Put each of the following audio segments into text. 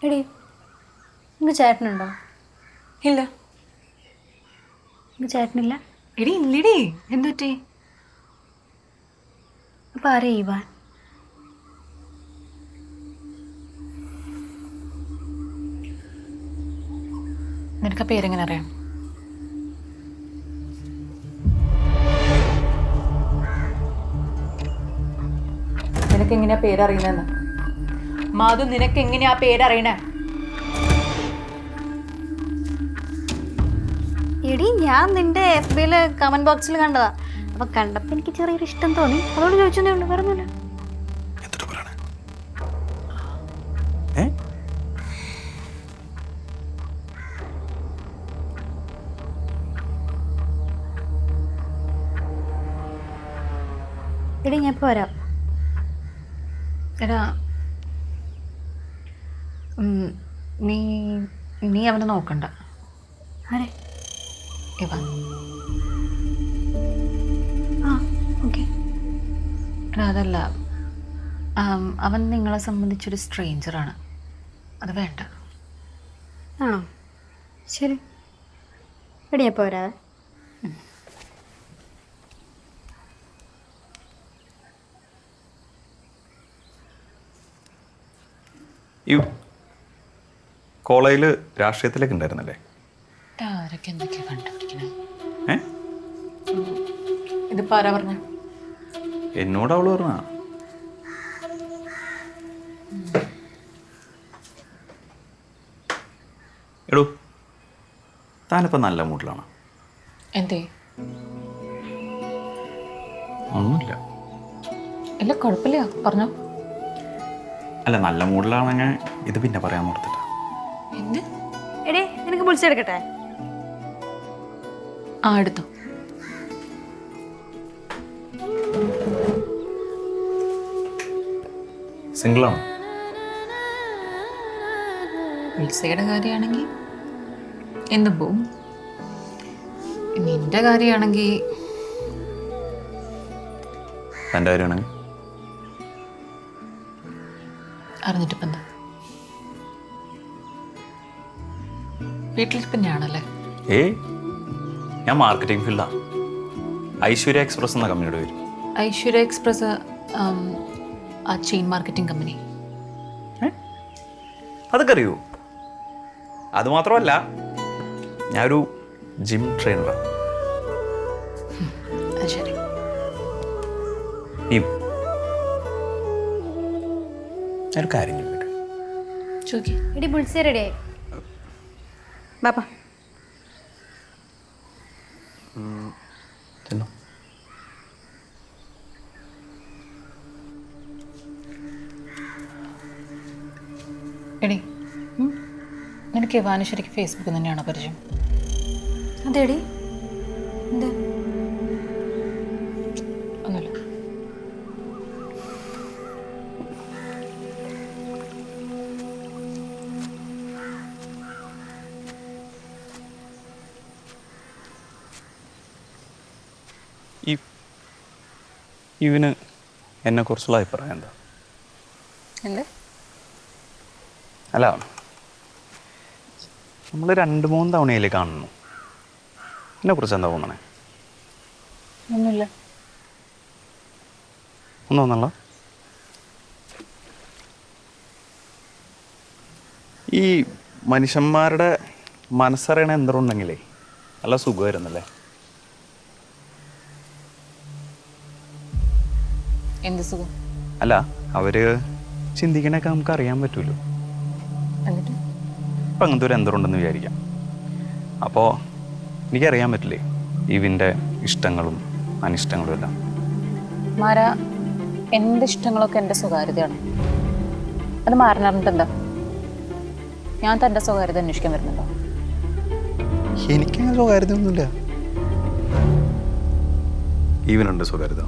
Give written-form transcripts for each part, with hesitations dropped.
എടി നിനക്ക് ചേട്ടനുണ്ടോ? ഇല്ല. നിനക്ക് ചേട്ടനില്ല? എടി ഇല്ലടി. എന്തുപറ്റി? അപ്പം ആരേ ഇവാൻ? നിനക്ക് ആ പേരെങ്ങനെ അറിയാം? നിനക്ക് എങ്ങനെയാ പേരറിയുന്നതെന്ന്? മാധു, നിനക്ക് എങ്ങനെയാ പേരറിയണേ? എടി ഞാൻ നിന്റെ FB കമന്റ് ബോക്സിൽ കണ്ടതാ. അപ്പൊ കണ്ടപ്പോ എനിക്ക് ചെറിയൊരു ഇഷ്ടം തോന്നി, അതോട് ചോദിച്ചതേ ഉള്ളൂ, വേറെ ഒന്നുമില്ല. എടി ഞാൻ ഇപ്പൊ വരാം. എടാ, നീ നീ അവനെ നോക്കണ്ട. ആരെ? ഇവൻ. ആ ഓക്കെ. എടാ അതല്ല, അവൻ നിങ്ങളെ സംബന്ധിച്ചൊരു സ്ട്രേഞ്ചറാണ്. അത് വേണ്ട. ആണോ? ശരി എടി ഞാൻ ഇപ്പൊ വരാവേ. ഈ കോളേജിൽ രാഷ്ട്രീയത്തിലേക്ക് ഉണ്ടായിരുന്നല്ലേ? ആരൊക്കെ എന്തൊക്കെയാ കണ്ടുപിടിക്കണേ? ഏ ഇതിപ്പോൾ ആരാ പറഞ്ഞ? എന്നോട് അവള് പറഞ്ഞ. എടോ, താനിപ്പോൾ നല്ല മൂഡിലാണ്. എന്തേ? ഒന്നുമില്ല. ഇല്ല, കുഴപ്പമില്ല, പറഞ്ഞോ. അല്ല, നല്ല മൂഡിലാണെങ്കിൽ ഇത് പിന്നെ പറയാൻ ഓർത്തില്ല. എന്ത്? എടി നിനക്ക് വിളിച്ചെടുക്കട്ടെ? ആ, എടുത്തോ. സിംഗിളാണോ? വിളിച്ചയുടെ കാര്യമാണെങ്കിൽ എന്തും പോവും. നിന്റെ കാര്യമാണെങ്കിൽ തൻ്റെ കാര്യമാണെങ്കിൽ അറിഞ്ഞിട്ടിപ്പം എന്താ? വീട്ടിൽ തന്നെയാണല്ലേ? ഏയ്, ഞാൻ മാർക്കറ്റിംഗ് ഫീൽഡാണ്. ഐശ്വര്യ എക്സ്പ്രസ് എന്ന കമ്പനിയുടെ പേര്. ഐശ്വര്യ എക്സ്പ്രസ് ആ ചെയിൻ മാർക്കറ്റിംഗ് കമ്പനി. അതൊക്കെ അറിയൂ. അതുമാത്രമല്ല, ഞാനൊരു ജിം ട്രെയിനറാണ്. അത് ശരി. ഞാനൊരു കാര്യം ചോദിക്കട്ടെ? ചോദിക്കേ. എടി വിളിച്ചേ റെഡിയായി ബാപ്പാ. ചെന്നോ. എടി, നിനക്ക് ഇവാന് ശരിക്കും ഫേസ്ബുക്കിൽ തന്നെയാണോ പരിചയം? അതെടി എന്താ? ഒന്നുമില്ല. ഇവന് എന്നെക്കുറിച്ചുള്ള അഭിപ്രായം എന്താ? എന്ത്? അല്ല, നമ്മൾ 2-3 തവണയില് കാണുന്നു. എന്നെക്കുറിച്ച് എന്താ തോന്നണേ? ഒന്നുമില്ല. ഒന്നും തോന്നല്ല. ഈ മനുഷ്യന്മാരുടെ മനസ്സറിയണ എന്തുണ്ടെങ്കിലേ നല്ല സുഖമായിരുന്നല്ലേ? എന്ത് സുഖം? അല്ല, അവര് ചിന്തിക്കണൊക്കെ നമുക്ക് അറിയാൻ പറ്റുമല്ലോ. എന്നിട്ട് ഇപ്പം അങ്ങനത്തെ ഒരു എന്തുണ്ടെന്ന് വിചാരിക്കാം. അപ്പോൾ എനിക്കറിയാൻ പറ്റില്ലേ ഇവൻ്റെ ഇഷ്ടങ്ങളും അനിഷ്ടങ്ങളും എല്ലാം. മാര, എൻ്റെ ഇഷ്ടങ്ങളൊക്കെ എൻ്റെ സ്വകാര്യതയാണ്. അത് മാറാനിട്ട് എന്താ? ഞാൻ തൻ്റെ സ്വകാര്യത അന്വേഷിക്കാൻ വരുന്നുണ്ടോ? എനിക്കങ്ങനെ സ്വകാര്യത ഒന്നുമില്ല. ഇവനുണ്ട് സ്വകാര്യത.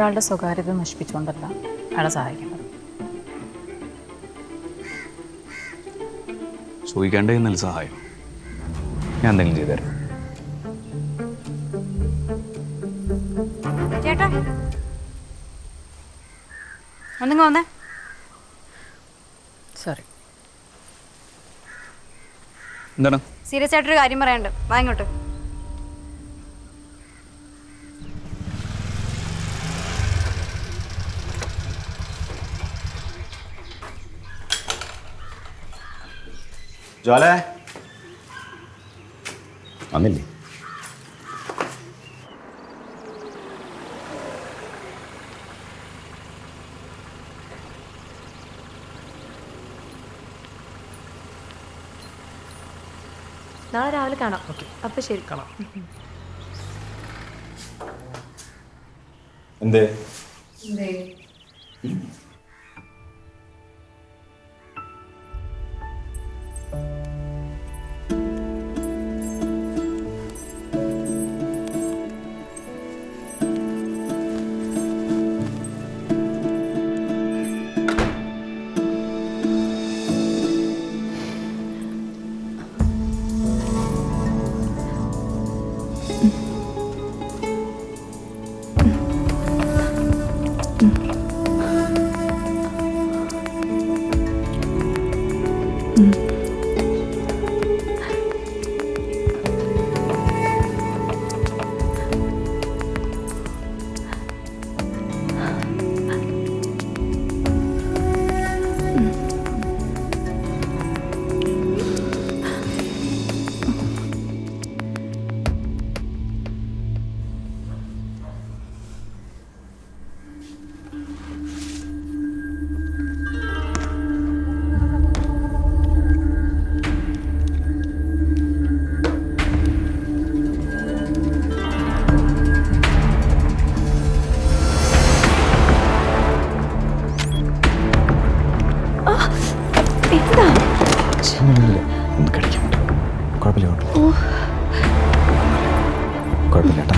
ഒരാളുടെ സ്വകാര്യത നശിപ്പിച്ചുകൊണ്ടല്ല അയാളെ സഹായിക്കേണ്ടത്. ചോദിക്കേണ്ടേ നല്ല സഹായം ഞാൻ എന്തെങ്കിലും ചെയ്തുതരാം. ചേട്ടാ ഒന്നിങ്ങ വന്നേ. സോറി. എന്താണ്? സീരിയസ് ആയിട്ടൊരു കാര്യം പറയാനുണ്ട്, വാ ഇങ്ങോട്ട്. ജോലേ വന്നില്ലേ? നാളെ രാവിലെ കാണാം. അപ്പൊ ശരി, കാണാം. എന്തേ? ഒന്ന് കഴിക്കാൻ പറ്റും. കുഴപ്പമില്ല കുഴപ്പമില്ല കേട്ടോ.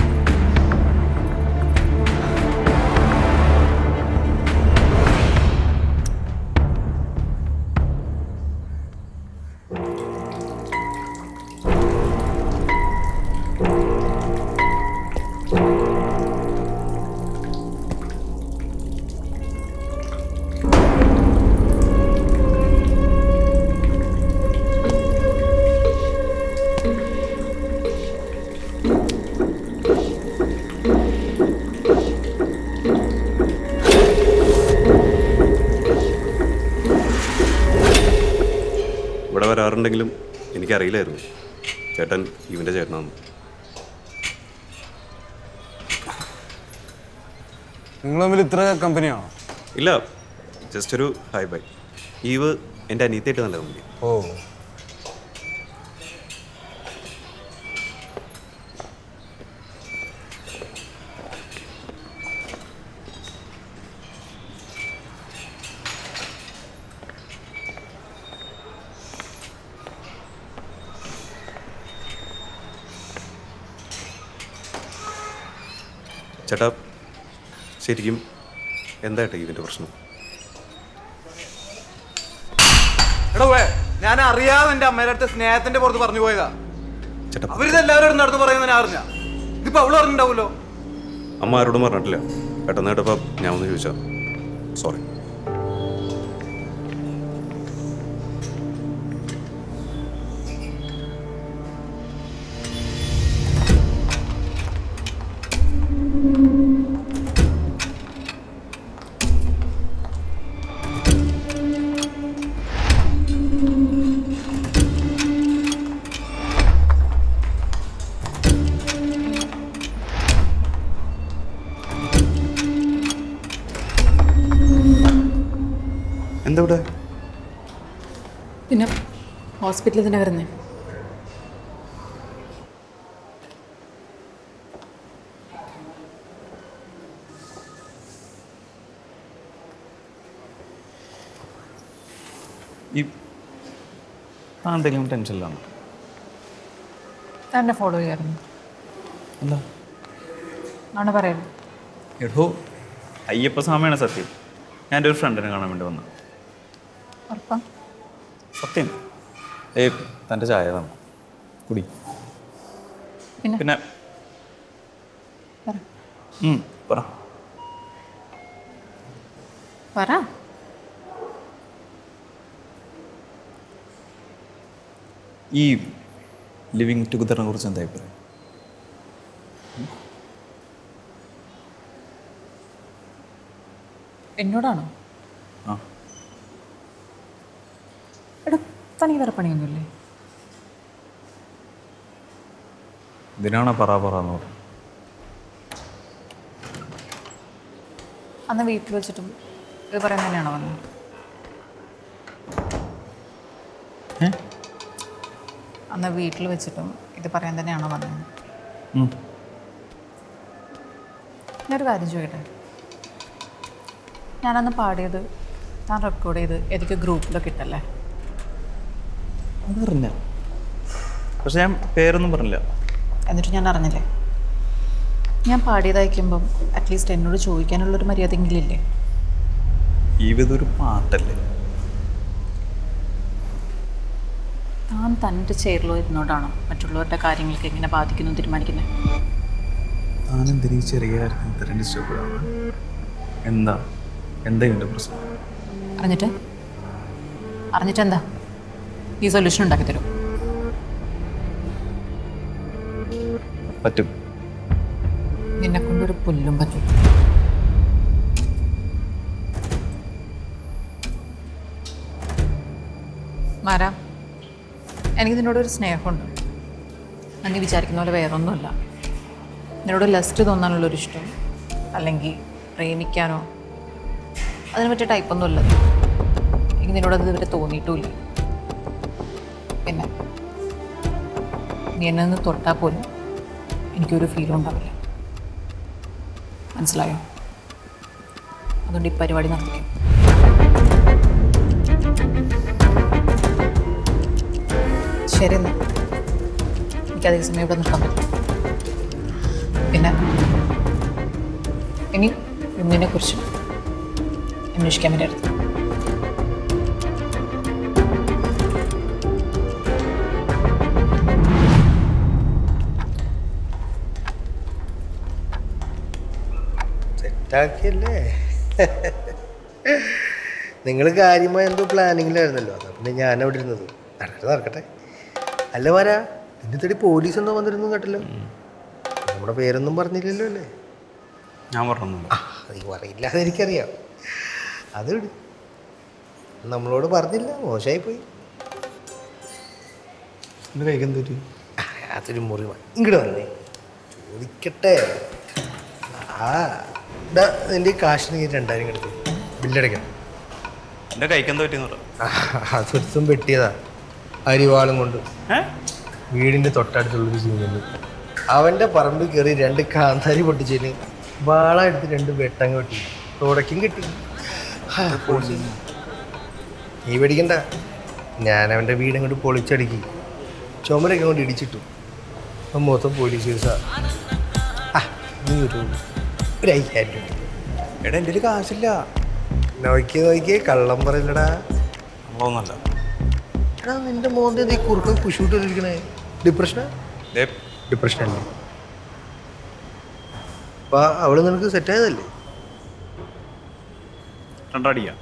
ഇവിടെ വരാറുണ്ടെങ്കിലും എനിക്കറിയില്ലായിരുന്നു ചേട്ടൻ ഇവൻ്റെ ചേട്ടനാണെന്ന്. നിങ്ങൾ തമ്മിൽ ഇത്ര കമ്പനിയാണോ? ഇല്ല, ജസ്റ്റ് ഒരു ഹൈ ബൈ. ഈവ് എൻ്റെ അനിയത്തിയായിട്ട് നല്ല കമ്പനി. ഓ, ചേട്ടാ ശരിക്കും എന്തായിട്ടാ ഇവൻ്റെ പ്രശ്നം? എടോ ഞാൻ അറിയാതെ എന്റെ അമ്മയുടെ അടുത്ത് സ്നേഹത്തിന്റെ പുറത്ത് പറഞ്ഞു പോയതാ. ചേട്ടാ അവരിതെല്ലാവരും നടന്നു പറയുന്നത് ഞാൻ അറിഞ്ഞ. ഇതിപ്പോ അവള് അറിഞ്ഞിട്ടുണ്ടാവുമല്ലോ. അമ്മ ആരോടും പറഞ്ഞിട്ടില്ല. പെട്ടെന്ന് കേട്ടപ്പോൾ ഞാൻ ഒന്ന് ചോദിച്ചാ. സോറി. എന്താ ഇവിടെ? പിന്നെ ഹോസ്പിറ്റലിൽ തന്നെ വരുന്നേ. ഈ എന്തെങ്കിലും ടെൻഷനിലാണ്? എന്നെ ഫോളോ ചെയ്യാറുണ്ട്. എന്താ ആണ് പറയുന്നത്. എടോ അയ്യപ്പസ്വാമിയാണ് സത്യം. ഞാൻ എൻ്റെ ഒരു ഫ്രണ്ടിനെ കാണാൻ വേണ്ടി വന്നു. ഉറപ്പാ? സത്യം. തൻ്റെ ചായ തന്നു കുടി. പിന്നെ പറ. പറ. ഈ ലിവിങ് ടുഗദറിനെ കുറിച്ച് എന്താ അഭിപ്രായം? എന്നോടാണോ? ആ, എടാ തനിക്ക് വേറെ പണിയൊന്നുമില്ലേ? ഇതിനാണ് പറയാന്ന് പറഞ്ഞു. അന്ന് വീട്ടിൽ വെച്ചിട്ടും ഇത് പറയാൻ തന്നെയാണോ വന്നത്? അന്ന് വീട്ടിൽ വെച്ചിട്ടും ഇത് പറയാൻ തന്നെയാണോ വന്നത്? ഞാനൊരു കാര്യം ചോദിക്കട്ടെ. ഞാനന്ന് പാടിയത് ഞാൻ റെക്കോർഡ് ചെയ്ത് എനിക്ക് ഗ്രൂപ്പിലൊക്കെ ഇട്ടല്ലേ? അതറിഞ്ഞ, പക്ഷെ ഞാൻ പേരൊന്നും പറഞ്ഞില്ല. എന്നിട്ട് ഞാൻ അറിഞ്ഞില്ലേ? ഞാൻ പാടിയതയക്കുമ്പം അറ്റ്ലീസ്റ്റ് എന്നോട് ചോദിക്കാനുള്ളൊരു മര്യാദയെങ്കിലും ഇല്ലേ? ഇതൊരു പാട്ടല്ലേ? താൻ തൻ്റെ ചെയറിലോ ഇരുന്നോണ്ടാണോ മറ്റുള്ളവരുടെ കാര്യങ്ങൾക്ക് എങ്ങനെ ബാധിക്കുന്നു തീരുമാനിക്കുന്നത്? താനെന്തിനീ ചെറിയ കാര്യത്തിന് ഇത്രയും ഡിസ്റ്റർബ്? എന്താ ഇതിൻ്റെ പ്രശ്നം? അറിഞ്ഞിട്ടെന്താ? ഈ സൊല്യൂഷൻ ഉണ്ടാക്കി തരും. പറ്റും. നിന്നെ കൊണ്ടൊരു പുല്ലും പറ്റും. മാരാ, എനിക്ക് നിന്നോടൊരു സ്നേഹമുണ്ട്. നീ വിചാരിക്കുന്ന പോലെ വേറൊന്നുമല്ല. നിന്നോട് ലസ്റ്റ് തോന്നാനുള്ളൊരു ഇഷ്ടം അല്ലെങ്കിൽ പ്രേമിക്കാനോ അതിന് പറ്റിയ ടൈപ്പൊന്നുമല്ല. എനിക്ക് നിന്നോടത് ഇതുവരെ തോന്നിയിട്ടുമില്ല. പിന്നെ നീ എന്നെ ഒന്ന് തൊട്ടാൽ പോലും എനിക്കൊരു ഫീലും ഉണ്ടാവില്ല. മനസ്സിലായോ? അതുകൊണ്ട് ഈ പരിപാടി നടത്തിക്കും. ശരി എന്നാ, എനിക്കധിക സമയം ഇവിടെ നിൽക്കാൻ പറ്റില്ല. പിന്നെ ഇനി ഒന്നിനെ കുറിച്ച് അന്വേഷിക്കാൻ വേണ്ടി അടുത്ത്. സെറ്റാക്കിയല്ലേ? നിങ്ങൾ കാര്യമായ എന്തോ പ്ലാനിങ്ങിലായിരുന്നല്ലോ. അതാ പിന്നെ ഞാൻ അവിടെ ഇരുന്നത്. നടക്കട്ടെ. അല്ല വരാ, നിന്നെ തേടി പോലീസ് എന്തോ വന്നിരുന്നു കേട്ടല്ലോ. നമ്മുടെ പേരൊന്നും പറഞ്ഞില്ലല്ലോ അല്ലേ? ഞാൻ പറഞ്ഞു. നീ പറയില്ല, അതെനിക്കറിയാം. അത് വിട്, നമ്മളോട് പറഞ്ഞില്ല, മോശമായി പോയി. എൻ്റെ കൈക്ക് എന്തൊരു അതൊരു മുറിവാ. ഇങ്ങോട്ട് വന്നേ, ചോദിക്കട്ടെ. ഇതാ നിൻ്റെ കാശിന് 2000 കിടക്കും, ബില്ലടയ്ക്കണം. എൻ്റെ കൈക്ക് എന്താ പറ്റിയെന്ന് പറയാം. അതൊരുത്തും വെട്ടിയതാ അരിവാളും കൊണ്ട്. വീടിൻ്റെ തൊട്ടടുത്തുള്ളൊരു സീനുണ്ട്. അവൻ്റെ പറമ്പിൽ കയറി 2 കാന്താരി പൊട്ടിച്ചതിന് വാള എടുത്ത് 2 വെട്ടങ്ങ് വെട്ടി. തുടക്കും കിട്ടി. നീ പേടിക്കണ്ട, ഞാൻ അവൻ്റെ വീടങ്ങോട്ട് പൊളിച്ചടുക്കി ചുമരൊക്കെ കൊണ്ട് ഇടിച്ചിട്ടു. അപ്പം മൊത്തം പോലീസ് കേസാ. നീ ഒരു 5000 രൂപ. എടാ എൻ്റെ കയ്യിൽ കാശില്ല. നോക്കിയേ കള്ളം പറയില്ലടാ. നമ്മളൊന്നല്ല. എടാ നിന്റെ മോന്തെ നീ കുറുക്ക കുശിവിട്ടിരിക്കണേ. ഡിപ്രഷനാ? ഡിപ്രഷനല്ലേ? അപ്പം അവള് നിനക്ക് സെറ്റായതല്ലേ? രണ്ടടിയാ.